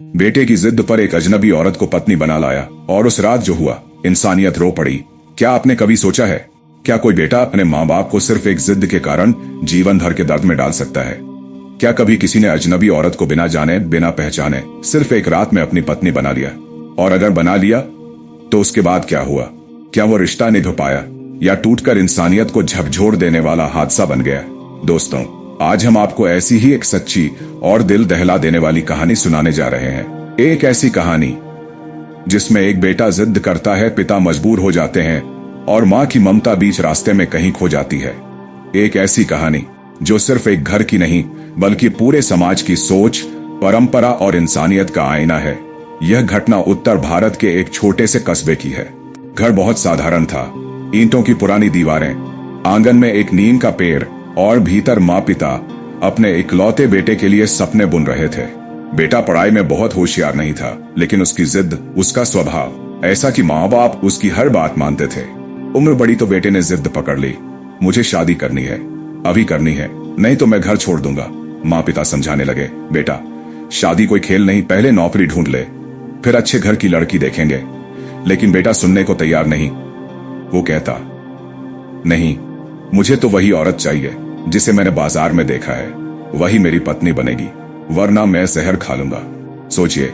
बेटे की जिद पर एक अजनबी औरत को पत्नी बना लाया और उस रात जो हुआ, इंसानियत रो पड़ी। क्या आपने कभी सोचा है, क्या कोई बेटा अपने माँ बाप को सिर्फ एक जिद के कारण जीवन भर के दर्द में डाल सकता है? क्या कभी किसी ने अजनबी औरत को बिना जाने बिना पहचाने सिर्फ एक रात में अपनी पत्नी बना लिया? और अगर बना लिया तो उसके बाद क्या हुआ? क्या वो रिश्ता निभ पाया या टूटकर इंसानियत को झकझोर देने वाला हादसा बन गया? दोस्तों, आज हम आपको ऐसी ही एक सच्ची और दिल दहला देने वाली कहानी सुनाने जा रहे हैं। एक ऐसी कहानी जिसमें एक बेटा जिद करता है, पिता मजबूर हो जाते हैं और माँ की ममता बीच रास्ते में कहीं खो जाती है। एक ऐसी कहानी जो सिर्फ एक घर की नहीं बल्कि पूरे समाज की सोच, परंपरा और इंसानियत का आईना है। यह घटना उत्तर भारत के एक छोटे से कस्बे की है। घर बहुत साधारण था, ईंटों की पुरानी दीवारें, आंगन में एक नीम का पेड़ और भीतर माँ पिता अपने इकलौते बेटे के लिए सपने बुन रहे थे। बेटा पढ़ाई में बहुत होशियार नहीं था, लेकिन उसकी जिद, उसका स्वभाव ऐसा कि माँ बाप उसकी हर बात मानते थे। उम्र बड़ी तो बेटे ने जिद पकड़ ली, मुझे शादी करनी है, अभी करनी है, नहीं तो मैं घर छोड़ दूंगा। माँ पिता समझाने लगे, बेटा शादी कोई खेल नहीं, पहले नौकरी ढूंढ ले, फिर अच्छे घर की लड़की देखेंगे। लेकिन बेटा सुनने को तैयार नहीं। वो कहता, नहीं, मुझे तो वही औरत चाहिए जिसे मैंने बाजार में देखा है, वही मेरी पत्नी बनेगी, वरना मैं जहर खा लूंगा। सोचिए,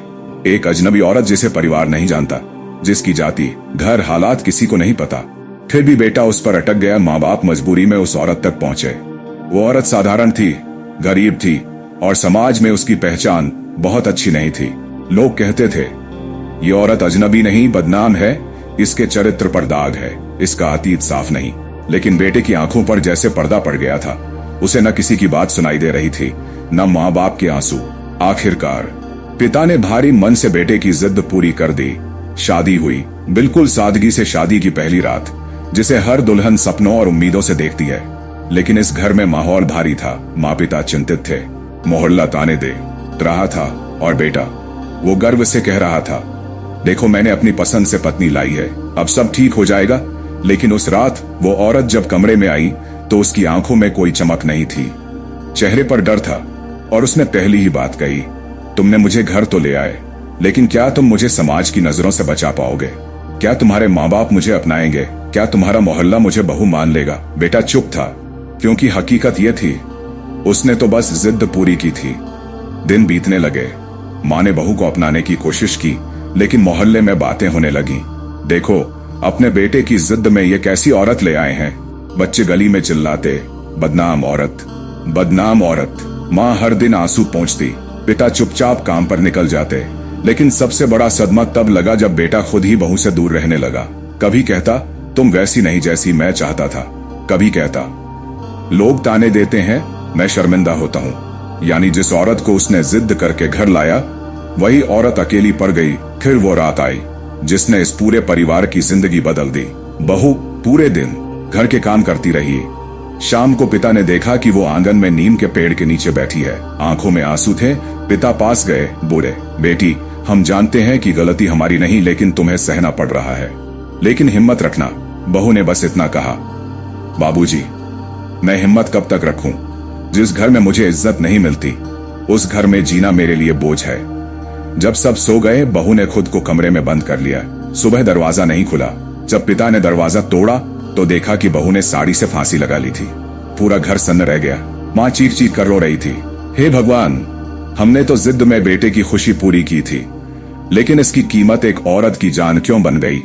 एक अजनबी औरत जिसे परिवार नहीं जानता, जिसकी जाति, घर, हालात किसी को नहीं पता, फिर भी बेटा उस पर अटक गया। माँ बाप मजबूरी में उस औरत तक पहुंचे। वो औरत साधारण थी, गरीब थी और समाज में उसकी पहचान बहुत अच्छी नहीं थी। लोग कहते थे, ये औरत अजनबी नहीं, बदनाम है, इसके चरित्र पर दाग है, इसका अतीत साफ नहीं। लेकिन बेटे की आंखों पर जैसे पर्दा पड़ गया था। उसे न किसी की बात सुनाई दे रही थी, न माँ बाप के आंसू। आखिरकार पिता ने भारी मन से बेटे की जिद पूरी कर दी। शादी हुई, बिल्कुल सादगी से शादी की पहली रात, जिसे हर दुल्हन सपनों और उम्मीदों से देखती है। लेकिन इस घर में माहौल भारी था। माँ पिता चिंतित थे, मोहल्ला ताने दे रहा था और बेटा वो गर्व से कह रहा था, देखो मैंने अपनी पसंद से पत्नी लाई है, अब सब ठीक हो जाएगा। लेकिन उस रात वो औरत जब कमरे में आई तो उसकी आंखों में कोई चमक नहीं थी, चेहरे पर डर था और उसने पहली ही बात कही, तुमने मुझे घर तो ले आए, लेकिन क्या तुम मुझे समाज की नजरों से बचा पाओगे? क्या तुम्हारे माँ बाप मुझे अपनाएंगे? क्या तुम्हारा मोहल्ला मुझे बहू मान लेगा? बेटा चुप था, क्योंकि हकीकत ये थी, उसने तो बस जिद पूरी की थी। दिन बीतने लगे, माँ ने बहू को अपनाने की कोशिश की, लेकिन मोहल्ले में बातें होने लगी, देखो अपने बेटे की जिद में ये कैसी औरत ले आए हैं। बच्चे गली में चिल्लाते, बदनाम औरत, बदनाम औरत। माँ हर दिन आंसू पोंछती, पिता चुपचाप काम पर निकल जाते। लेकिन सबसे बड़ा सदमा तब लगा जब बेटा खुद ही बहू से दूर रहने लगा। कभी कहता, तुम वैसी नहीं जैसी मैं चाहता था। कभी कहता, लोग ताने देते हैं, मैं शर्मिंदा होता हूँ। यानी जिस औरत को उसने जिद करके घर लाया, वही औरत अकेली पड़ गई। फिर वो रात आई जिसने इस पूरे परिवार की जिंदगी बदल दी। बहू पूरे दिन घर के काम करती रही। शाम को पिता ने देखा कि वो आंगन में नीम के पेड़ के नीचे बैठी है, आंखों में आंसू थे। पिता पास गए, बोले, बेटी हम जानते हैं कि गलती हमारी नहीं, लेकिन तुम्हें सहना पड़ रहा है, लेकिन हिम्मत रखना। बहू ने बस इतना कहा, बाबूजी मैं हिम्मत कब तक रखूं? जिस घर में मुझे इज्जत नहीं मिलती, उस घर में जीना मेरे लिए बोझ है। जब सब सो गए, बहू ने खुद को कमरे में बंद कर लिया। सुबह दरवाजा नहीं खुला। जब पिता ने दरवाजा तोड़ा तो देखा कि बहू ने साड़ी से फांसी लगा ली थी। पूरा घर सन्न रह गया। माँ चीख चीख कर रो रही थी, हे भगवान, हमने तो जिद में बेटे की खुशी पूरी की थी, लेकिन इसकी कीमत एक औरत की जान क्यों बन गई?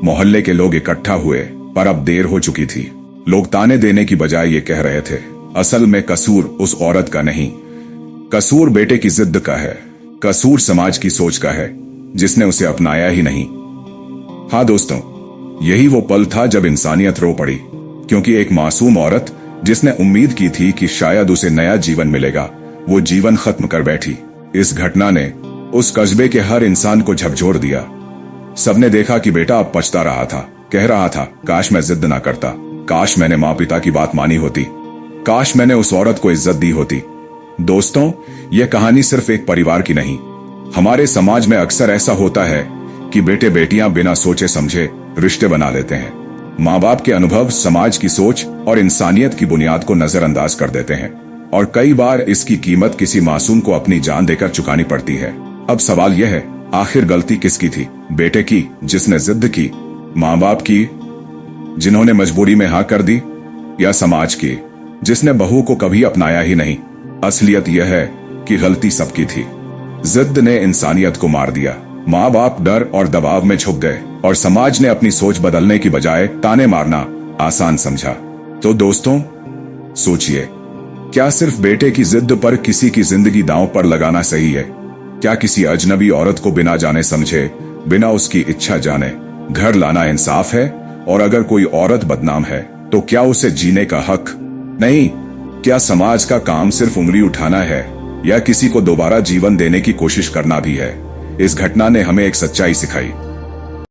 मोहल्ले के लोग इकट्ठा हुए, पर अब देर हो चुकी थी। लोग ताने देने की बजाय ये कह रहे थे, असल में कसूर उस औरत का नहीं, कसूर बेटे की जिद का है, कसूर समाज की सोच का है जिसने उसे अपनाया ही नहीं। हाँ दोस्तों, यही वो पल था जब इंसानियत रो पड़ी, क्योंकि एक मासूम औरत जिसने उम्मीद की थी कि शायद उसे नया जीवन मिलेगा, वो जीवन खत्म कर बैठी। इस घटना ने उस कस्बे के हर इंसान को झकझोर दिया। सबने देखा कि बेटा अब पछता रहा था, कह रहा था, काश मैं जिद ना करता, काश मैंने माँ पिता की बात मानी होती, काश मैंने उस औरत को इज्जत दी होती। दोस्तों, यह कहानी सिर्फ एक परिवार की नहीं, हमारे समाज में अक्सर ऐसा होता है कि बेटे बेटियां बिना सोचे समझे रिश्ते बना लेते हैं। माँ बाप के अनुभव, समाज की सोच और इंसानियत की बुनियाद को नजरअंदाज कर देते हैं, और कई बार इसकी कीमत किसी मासूम को अपनी जान देकर चुकानी पड़ती है। अब सवाल यह है, आखिर गलती किसकी थी? बेटे की जिसने जिद की, माँ बाप की जिन्होंने मजबूरी में हाँ कर दी, या समाज की जिसने बहू को कभी अपनाया ही नहीं? असलियत यह है कि गलती सबकी थी। जिद ने इंसानियत को मार दिया। माँ बाप डर और दबाव में झुक गए और समाज ने अपनी सोच बदलने की बजाय ताने मारना आसान समझा। तो दोस्तों, सोचिए, क्या सिर्फ बेटे की जिद पर किसी की जिंदगी दांव पर लगाना सही है? क्या किसी अजनबी औरत को बिना जाने समझे, बिना उसकी इच्छा जाने घर लाना इंसाफ है? और अगर कोई औरत बदनाम है तो क्या उसे जीने का हक नहीं? क्या समाज का काम सिर्फ उंगली उठाना है या किसी को दोबारा जीवन देने की कोशिश करना भी है? इस घटना ने हमें एक सच्चाई सिखाई